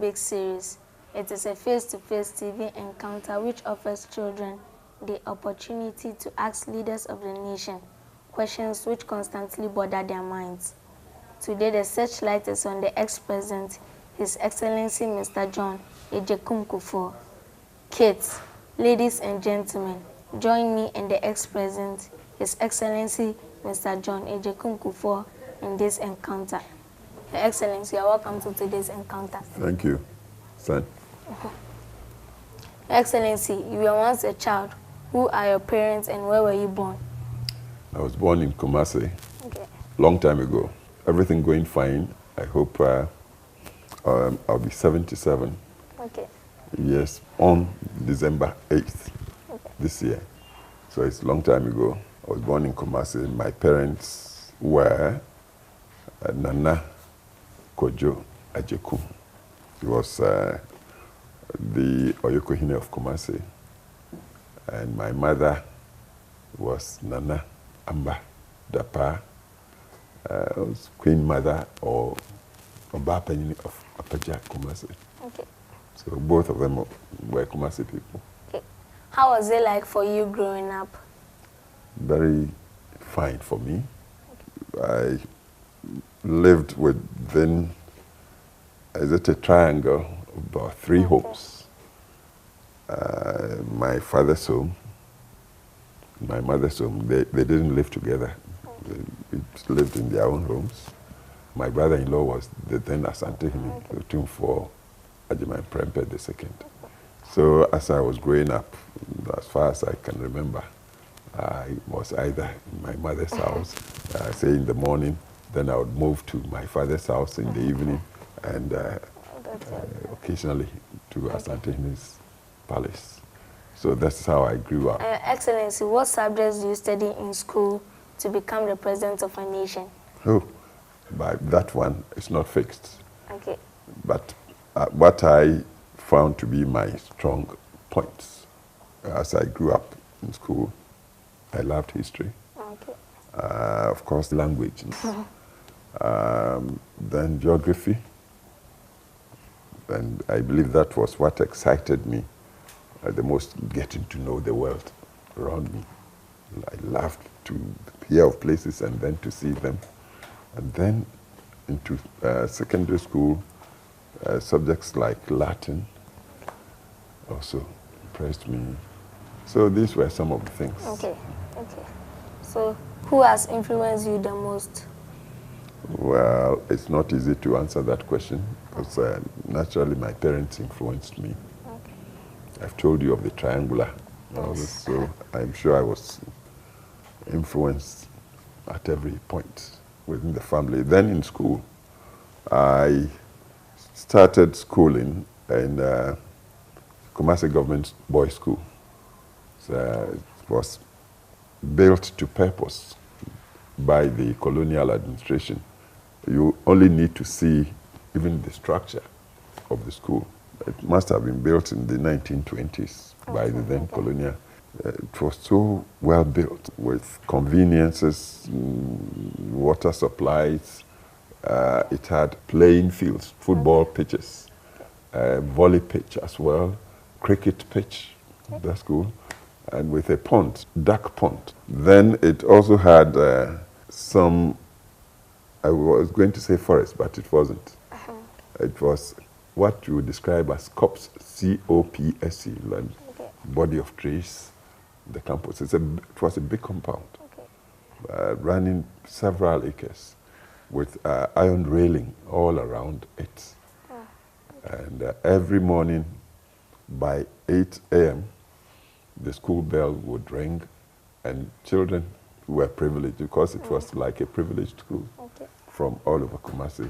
big series. It is a face-to-face TV encounter which offers children the opportunity to ask leaders of the nation questions which constantly bother their minds. Today, the searchlight is on the ex-president, His Excellency Mr. John Agyekum Kuffuor. Kids, ladies and gentlemen, join me and the ex-president, His Excellency Mr. John Agyekum Kuffuor, in this encounter. Your Excellency, you are welcome to today's encounter. Thank you, son. Your Excellency, you were once a child. Who are your parents and where were you born? I was born in Kumasi, Okay. long time ago. Everything going fine. I hope I'll be 77 Okay. years on December 8th this year. So it's a long time ago. I was born in Kumasi. My parents were Nana Kojo Agyekum. He was the Oyokohine of Kumasi. And my mother was Nana Amba Dapa, was Queen Mother or Obapenyi of Apaja Kumasi. Okay. So both of them were Kumasi people. Okay. How was it like for you growing up? Very fine for me. I lived within, is it a triangle, about 3 homes. My father's home, my mother's home, they didn't live together. They lived in their own homes. My brother-in-law was the then Asantehini, Kuffuor Ajiman Prempe II. So as I was growing up, as far as I can remember, I was either in my mother's house, say in the morning, then I would move to my father's house in the evening, and occasionally to Asantehini's palace. So that's how I grew up. Excellency, what subjects do you study in school to become the president of a nation? Oh, but that one is not fixed. Okay. But what I found to be my strong points as I grew up in school, I loved history. Okay. Of course, language. Then geography. And I believe that was what excited me the most, getting to know the world around me. I loved to hear of places and then to see them. And then into secondary school, subjects like Latin also impressed me. So these were some of the things. Okay, okay. So who has influenced you the most? Well, it's not easy to answer that question because naturally my parents influenced me. Okay. I've told you of the triangular, so I'm sure I was influenced at every point within the family. Then in school, I started schooling in Kumasi Government Boys School. So it was built to purpose by the colonial administration. You only need to see even the structure of the school. It must have been built in the 1920s by the then colonial. It was so well built with conveniences, water supplies. It had playing fields, football pitches, volley pitch as well, cricket pitch, that school, and with a pond, duck pond. Then it also had some, I was going to say forest, but it wasn't. It was what you would describe as COPS, C-O-P-S-E, like body of trees, the campus. It was a big compound, running several acres with iron railing all around it. And every morning by 8 a.m., the school bell would ring, and children who were privileged, because it was like a privileged school from all over Kumasi.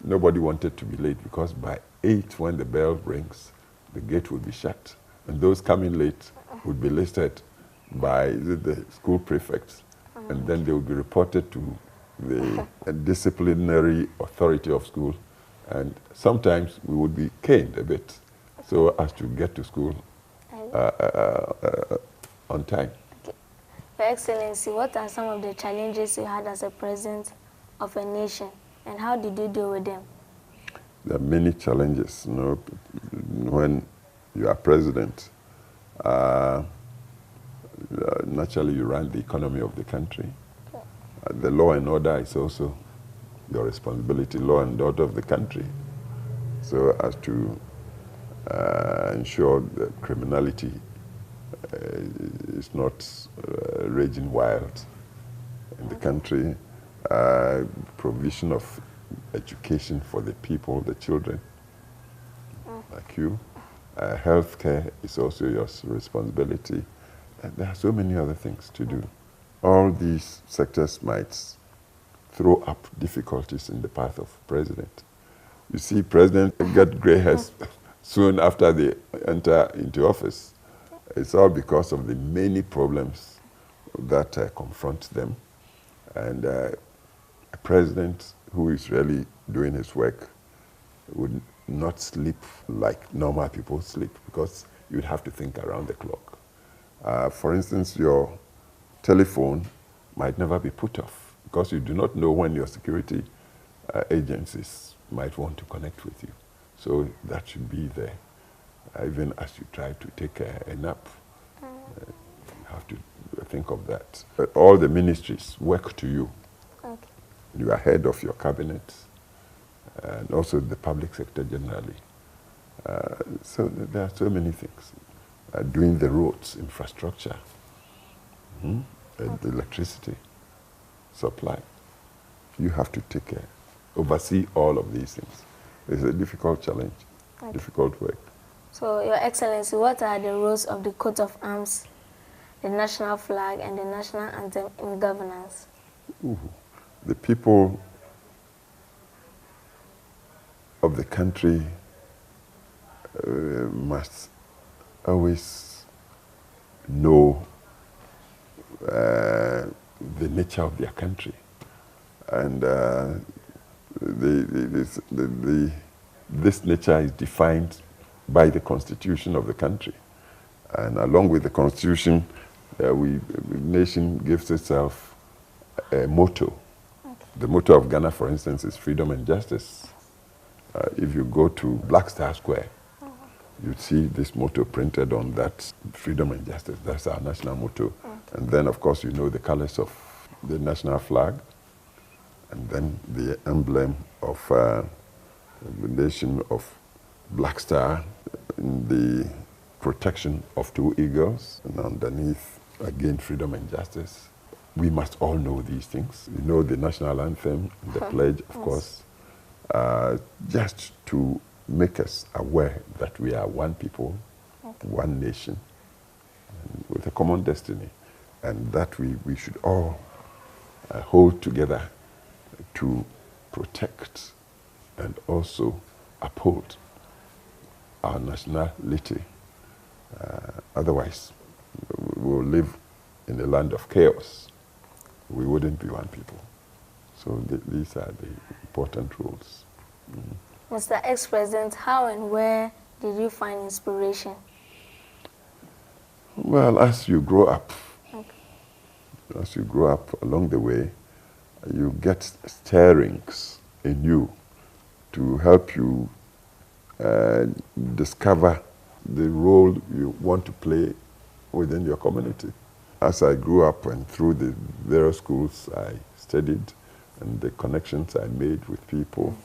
Nobody wanted to be late because by 8, when the bell rings, the gate would be shut. And those coming late would be listed by the school prefects, and then they would be reported to the disciplinary authority of school. And sometimes we would be caned a bit so as to get to school on time. Okay. Your Excellency, what are some of the challenges you had as a president of a nation, and how did you deal with them? There are many challenges. When you are president, naturally you run the economy of the country. The law and order is also your responsibility, law and order of the country. So as to ensure that criminality is not raging wild in the country, provision of education for the people, the children, like you. Healthcare is also your responsibility. And there are so many other things to do. All these sectors might throw up difficulties in the path of president. You see, presidents get gray hairs soon after they enter into office. It's all because of the many problems that confront them. And a president who is really doing his work would not sleep like normal people sleep, because you'd have to think around the clock. For instance, your telephone might never be put off, because you do not know when your security agencies might want to connect with you. So that should be there. Even as you try to take a nap, you have to think of that. But all the ministries work to you. Okay. You are head of your cabinet, and also the public sector generally. So there are so many things. Doing the roads, infrastructure, and the electricity supply. You have to take care, oversee all of these things. It's a difficult challenge, difficult work. So, Your Excellency, what are the roles of the coat of arms, the national flag, and the national anthem in governance? The people of the country must always know the nature of their country. And this nature is defined by the constitution of the country. And along with the constitution, the nation gives itself a motto. The motto of Ghana, for instance, is freedom and justice. If you go to Black Star Square, you'd see this motto printed on that, freedom and justice. That's our national motto. And then, of course, you know the colors of the national flag, and then the emblem of the nation of Black Star, in the protection of two eagles, and underneath, again, freedom and justice. We must all know these things. We know the national anthem, and the pledge, of course, just to make us aware that we are one people, one nation, with a common destiny, and that we should all hold together to protect and also uphold our nationality. Otherwise, we will live in a land of chaos. We wouldn't be one people. So these are the important rules. Mr. Ex-President, how and where did you find inspiration? Well, as you grow up, along the way, you get stirrings in you to help you discover the role you want to play within your community. As I grew up and through the various schools I studied and the connections I made with people,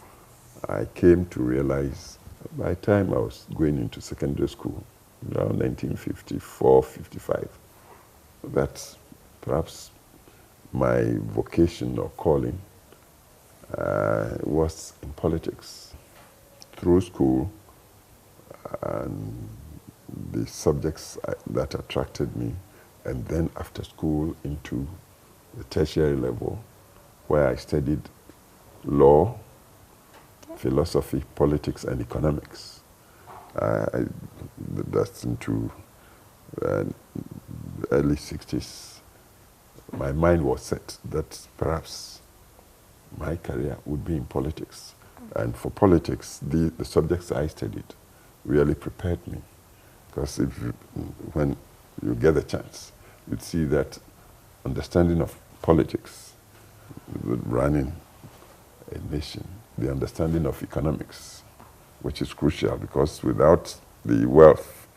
I came to realize by the time I was going into secondary school, around 1954, 55, that perhaps my vocation or calling was in politics. Through school and the subjects that attracted me, and then after school into the tertiary level, where I studied law, philosophy, politics, and economics. That's into the early 60s. My mind was set that perhaps my career would be in politics. And for politics, the subjects I studied really prepared me. Because when you get the chance, you'd see that understanding of politics, running a nation, the understanding of economics, which is crucial because without the wealth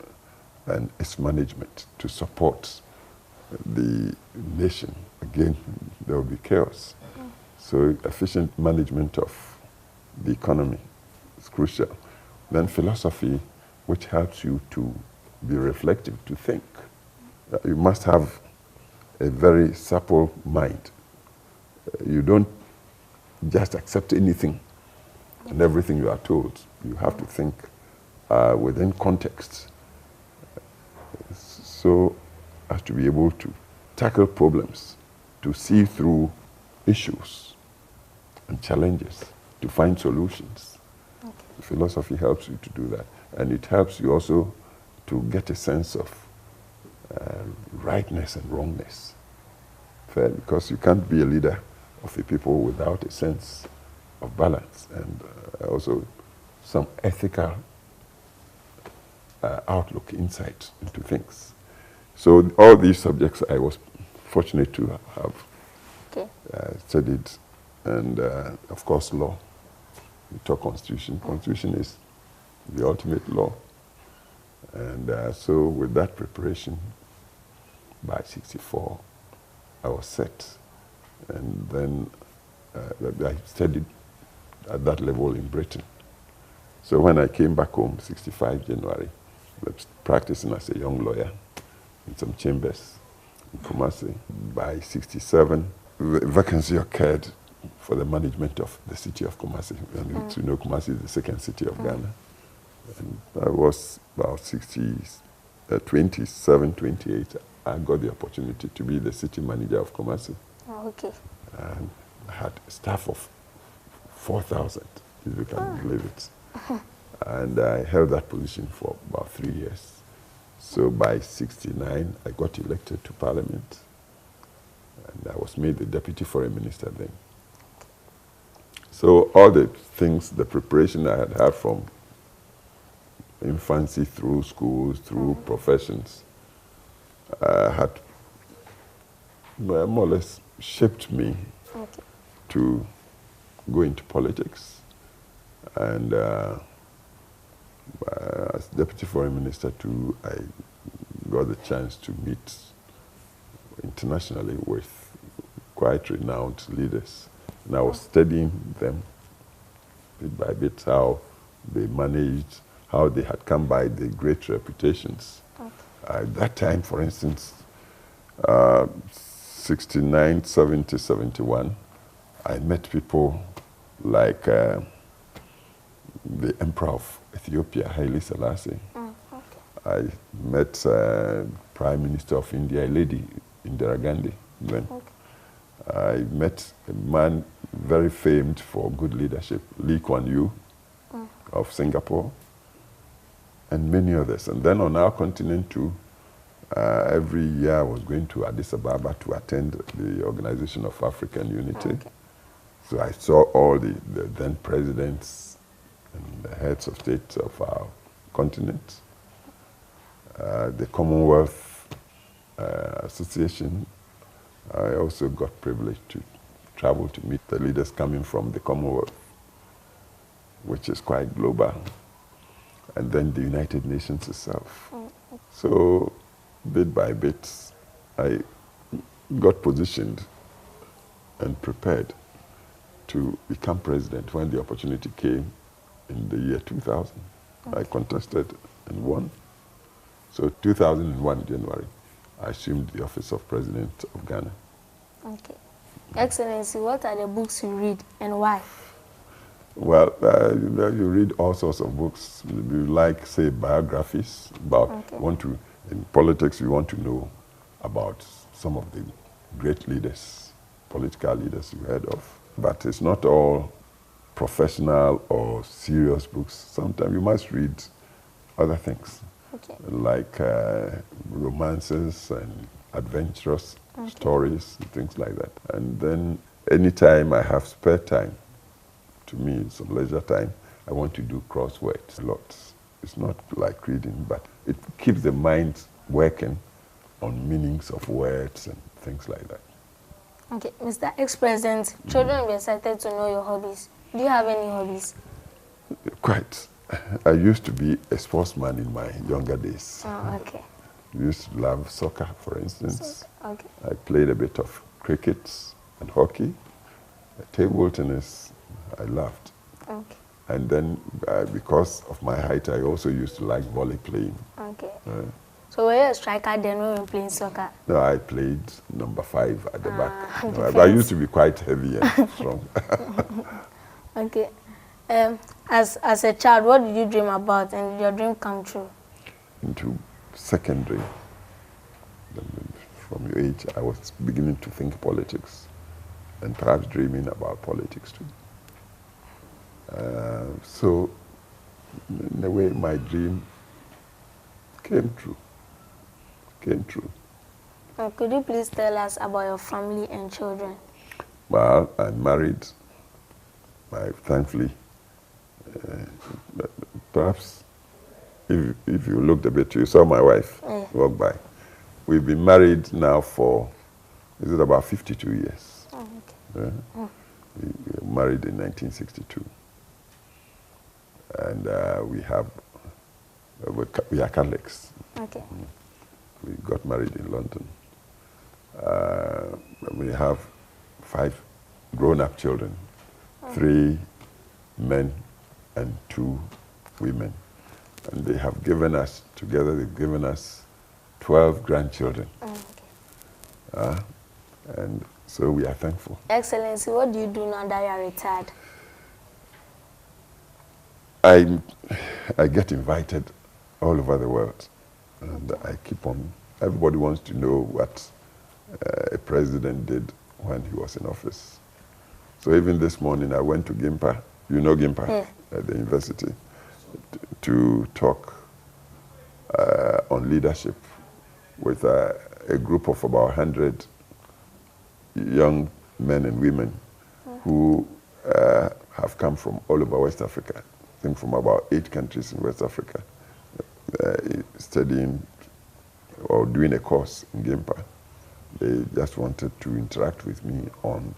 and its management to support the nation, again, there will be chaos. So efficient management of the economy is crucial. Then philosophy, which helps you to be reflective, to think. You must have a very supple mind. You don't just accept anything and everything you are told. You have to think within context, so as to be able to tackle problems, to see through issues and challenges, to find solutions. Okay. Philosophy helps you to do that, and it helps you also to get a sense of rightness and wrongness. Fair, because you can't be a leader of the people without a sense of balance and also some ethical outlook, insight into things. So all these subjects I was fortunate to have studied, and of course law. We talk constitution. Constitution is the ultimate law. And so with that preparation, by 64, I was set. And then I studied at that level in Britain. So when I came back home, 65 January, I was practicing as a young lawyer in some chambers in Kumasi. By 67, the vacancy occurred for the management of the city of Kumasi. And you know, Kumasi is the second city of Ghana. And I was about 27, 28. I got the opportunity to be the city manager of Kumasi. Oh, okay. And I had a staff of 4,000, if you can believe it. And I held that position for about 3 years. So by 69, I got elected to Parliament. And I was made the Deputy Foreign Minister then. So all the things, the preparation I had from infancy through schools, through professions, had more or less shaped me to go into politics. And as Deputy Foreign Minister too, I got the chance to meet internationally with quite renowned leaders. And I was studying them bit by bit, how they managed, how they had come by the great reputations. At that time, for instance, 69, 70, 71, I met people like the Emperor of Ethiopia, Haile Selassie. I met Prime Minister of India, a lady, Indira Gandhi. Then I met a man very famed for good leadership, Lee Kuan Yew of Singapore, and many others. And then on our continent too, every year I was going to Addis Ababa to attend the Organization of African Unity. So I saw all the then presidents and the heads of state of our continent. The Commonwealth Association, I also got privileged to travel to meet the leaders coming from the Commonwealth, which is quite global, and then the United Nations itself. So bit by bit, I got positioned and prepared to become president when the opportunity came in the year 2000. I contested and won. So 2001, January, I assumed the office of President of Ghana. Okay. Excellency, what are the books you read and why? Well, you read all sorts of books. You like, say, biographies about, in politics, you want to know about some of the great leaders, political leaders you heard of. But it's not all professional or serious books. Sometimes you must read other things, like romances and adventurous stories and things like that. And then anytime I have spare time, to me, some leisure time, I want to do crosswords a lot. It's not like reading, but it keeps the mind working on meanings of words and things like that. Okay, Mr. Ex-President, children will be excited to know your hobbies. Do you have any hobbies? Quite. I used to be a sportsman in my younger days. Oh, okay. I used to love soccer, for instance. Okay. I played a bit of cricket and hockey. Table tennis, I loved. Okay. And then, because of my height, I also used to like volley playing. Okay. So were you a striker then when you were playing soccer? No, I played number 5 at the back. No, defense. I used to be quite heavy and strong. Okay. As a child, what did you dream about, and did your dream come true? Into secondary, from your age, I was beginning to think politics and perhaps dreaming about politics too. So, in a way, my dream came true. Could you please tell us about your family and children? Well, I'm married. Thankfully, perhaps if you looked a bit, you saw my wife walk by. We've been married now for, is it about 52 years? Oh, okay. We were married in 1962. And we are Catholics. Okay. We got married in London. We have 5 grown-up children, 3 men and 2 women. And they have given us, together they've given us 12 grandchildren. Okay. And so we are thankful. Excellency, what do you do now that you are retired? I get invited all over the world. And I keep on, everybody wants to know what a president did when he was in office. So even this morning I went to Gimpa, you know Gimpa, at the university, to talk on leadership with a group of about 100 young men and women who have come from all over West Africa, I think from about 8 countries in West Africa, studying or doing a course in Gimpa. They just wanted to interact with me on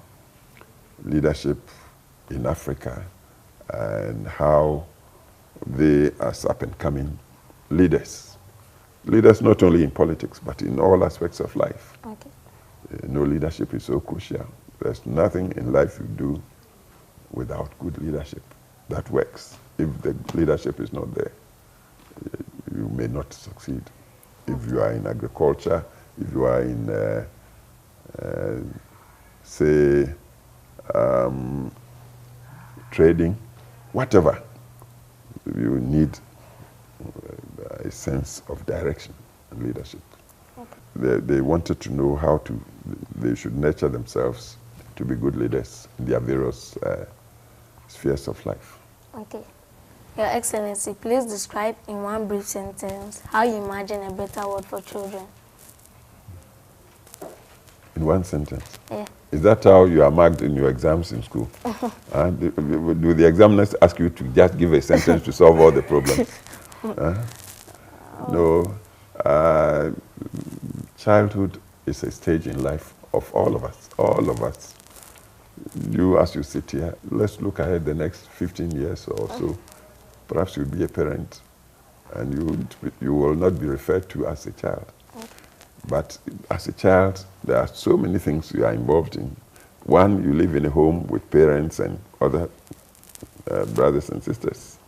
leadership in Africa and how they are up-and-coming leaders. Leaders not only in politics, but in all aspects of life. Okay. Leadership is so crucial. There's nothing in life you do without good leadership that works. If the leadership is not there, you may not succeed. If you are in agriculture, if you are in, say, trading, whatever, you need a sense of direction and leadership. Okay. They wanted to know how they should nurture themselves to be good leaders in their various spheres of life. Okay. Your Excellency, please describe in one brief sentence how you imagine a better world for children. In one sentence? Yeah. Is that how you are marked in your exams in school? Do the examiners ask you to just give a sentence to solve all the problems? No. Childhood is a stage in life of all of us, all of us. You, as you sit here, let's look ahead the next 15 years or so. Perhaps you'll be a parent and you will not be referred to as a child. But as a child, there are so many things you are involved in. One, you live in a home with parents and other brothers and sisters.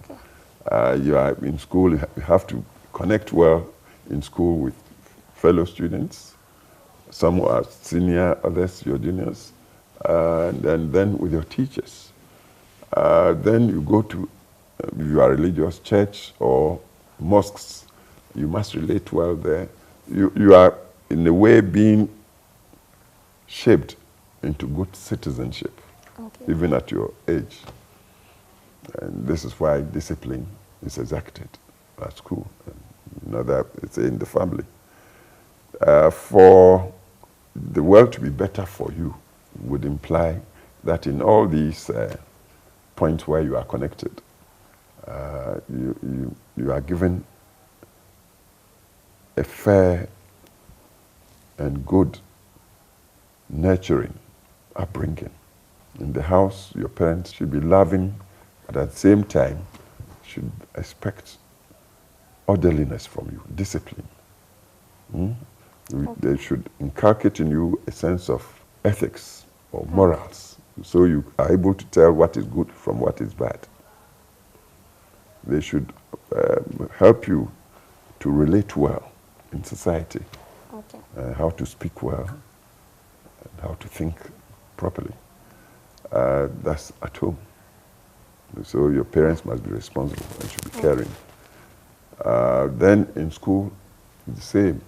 You are in school, you have to connect well in school with fellow students. Some are senior, others your juniors. And then with your teachers. Then you go to, if you are religious, church or mosques, you must relate well there. You are, in a way, being shaped into good citizenship, even at your age. And this is why discipline is exacted at school. You know that it's in the family. For the world to be better for you would imply that in all these points where you are connected, you are given a fair and good nurturing upbringing. In the house, your parents should be loving, but at the same time, should expect orderliness from you, discipline. They should inculcate in you a sense of ethics or morals, so you are able to tell what is good from what is bad. They should help you to relate well in society, how to speak well, and how to think properly. That's at home. So your parents must be responsible and should be caring. Then in school, the same.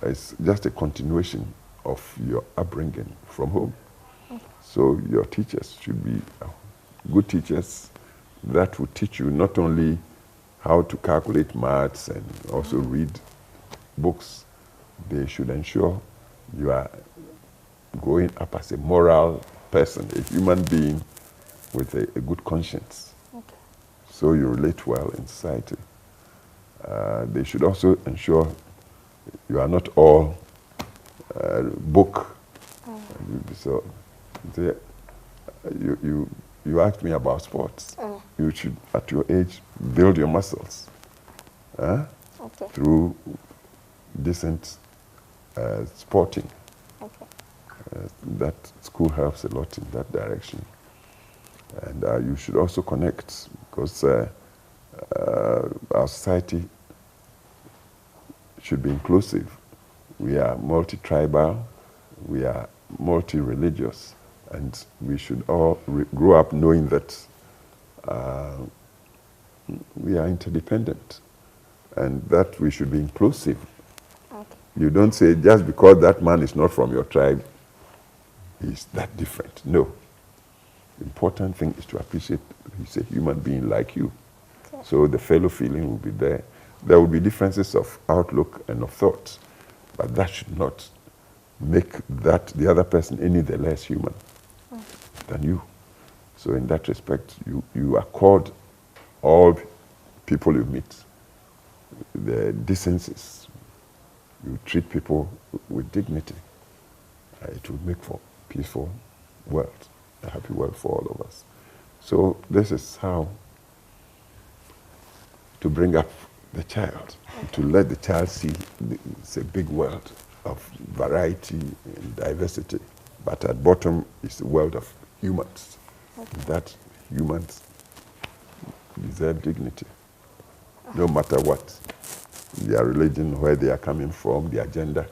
It's just a continuation of your upbringing from home. So your teachers should be good teachers that will teach you not only how to calculate maths and also read books. They should ensure you are growing up as a moral person, a human being with a good conscience. So you relate well in society. They should also ensure you are not all book. So you asked me about sports. You should, at your age, build your muscles through decent sporting. That school helps a lot in that direction. And you should also connect, because our society should be inclusive. We are multi-tribal, we are multi-religious, and we should all grow up knowing that we are interdependent and that we should be inclusive. You don't say just because that man is not from your tribe, he's that different. No. The important thing is to appreciate he's a human being like you. So the fellow feeling will be there. There will be differences of outlook and of thought, but that should not make that the other person any the less human than you. So in that respect, you accord all people you meet the decencies. You treat people with dignity. It will make for a peaceful world, a happy world for all of us. So this is how to bring up the child, to let the child see it's a big world of variety and diversity, but at bottom is the world of humans. That humans deserve dignity, no matter what, their religion, where they are coming from, their gender.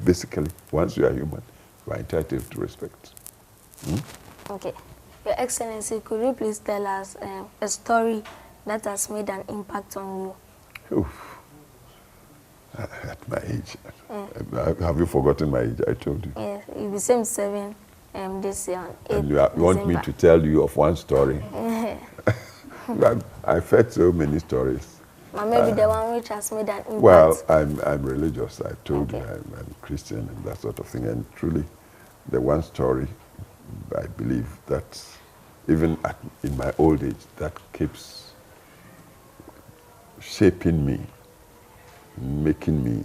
Basically, once you are human, you are entitled to respect. Okay. Your Excellency, could you please tell us a story that has made an impact on you? Oof. At my age. Have you forgotten my age? I told you. Yes, you'll be 77 this year. And you want me to tell you of one story? I've heard so many stories. Maybe the one which has made an impact. Well, I'm religious. I told you I'm Christian and that sort of thing. And truly, the one story, I believe that even in my old age, that keeps shaping me, making me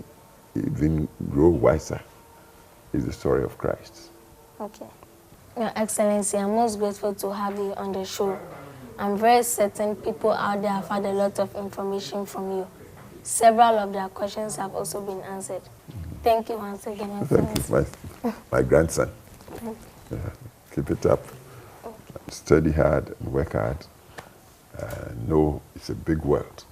even grow wiser, is the story of Christ. Okay. Your Excellency, I'm most grateful to have you on the show. I'm very certain people out there have had a lot of information from you. Several of their questions have also been answered. Thank you once again. Thank you, my grandson. Keep it up. Study hard and work hard. Know it's a big world,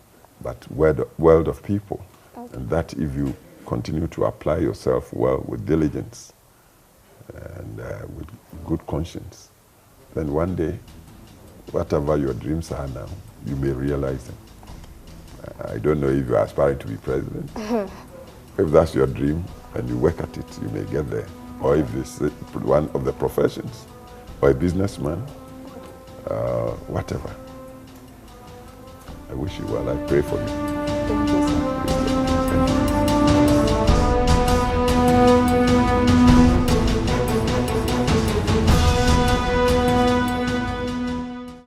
but world of people. And that if you continue to apply yourself well with diligence and with good conscience, then one day, whatever your dreams are now, you may realize them. I don't know if you are aspiring to be president. If that's your dream and you work at it, you may get there. Or if it's one of the professions, or a businessman, whatever. I wish you well. I pray for you. Thank you, sir. Thank you.